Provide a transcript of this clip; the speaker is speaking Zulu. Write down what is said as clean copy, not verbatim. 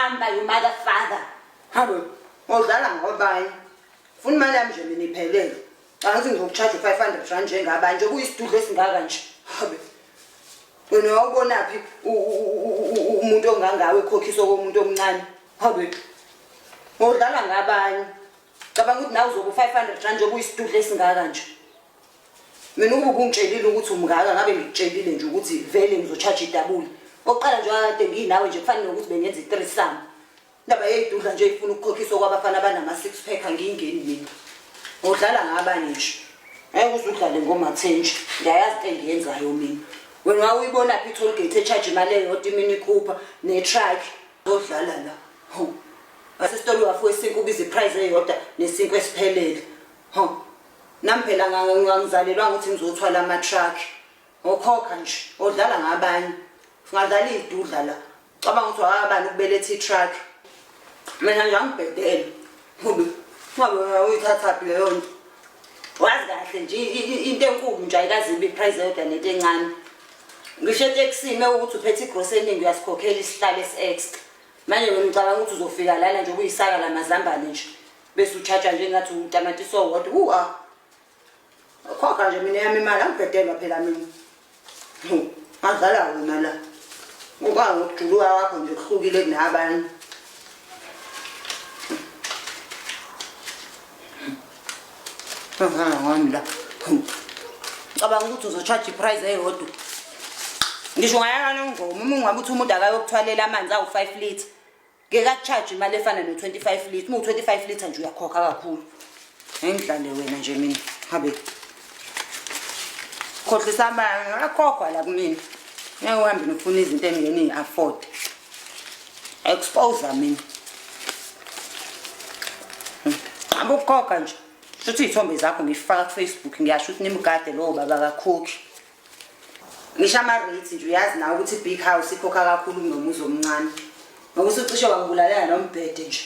hamba you mother father. Habe udlala ngobani? Funa imali yami nje mina iphelele. Angithi ngizokucharge 500 rand njengabanye nje kuyisidudle esingaka nje. Habe wena wawubona phi umuntu ongangawe ekhokhiswa komuntu omncane? Habe udlala ngabanye. Cabanga ukuthi nawe uzobu 500 rand nje kuyisidudle esingaka nje. Mina ubungitshelile ukuthi umngaka ngabe ngikutshelile nje ukuthi vele ngizocharge idabula. Oqala nje akade nginawe nje kufanele ukuthi bengenza i3 sum. Indaba yedudla nje ifuna ukukhokhiswa kwabafana abanama 6 pack angingeni mina. Udlala ngabani nje? Hayi uzudlale ngoma 10 nje. Ngiyayazi into engiyenzayo mina. Wena wawuyibona phi toll gate echarge imali eyodwa imini Cooper ne-truck odlala la. Ho. Asesitolo wafu wesinke ubiza iprice eyodwa nesinke esiphelele. Ho. Nami phela ngangizalelwa ukuthi ngizothwala ama truck. Okhokha nje odlala ngabanye. Singadlala idudla la. Cabanga ukuthi akabani ukubeletha i-truck. Mina nje angibhedele. Ngoba ngabe uyithatha phi leyo nto? Wazi kahle nje into enkulu nje ayikazibi iprice eyodwa nento encane. Ngisho eTexini ukuthi uphethe igrocery eningi uyasikhokhela isihlalo esi-extra. Manje wena ucabanga ukuthi uzofika lana nje kuyisaka lamazambane nje. Bese uchaja nje ngathi utamatisi owodwa. Khokha nje mina yami imali angibhedelwa phela mina. Ngadlala wena la. Ngokwazi ukujuluka wakho nje kuhlukile kunabanye. Ngani la. Cabanga ukuthi uzocharge iprice eyodwa. Ngisho ngayakana ngoma uma ungabe uthi umuntu akayokuthwalela amanzi awu5 liters. Ngeke akucharge imali efana no25 liters. Uma u25 liters nje uyakhokha kakhulu. Ngidlale wena nje mina. Habe. Khohlisa amanga akhokhwa la kumina. Ngeke uhambe nofuna izinto engeni afford. Expose mina. Abukhokha nje. Futhi izithombe zakho ngifaka ku Facebook ngiyasho ukuthi nimgade lo baba kakhokhi. Ngisho ama rates nje uyazi nawe ukuthi big house ikhokha kakhulu nomuzi omncane. Ngokuthi ucishe wangibulalela nombhede nje.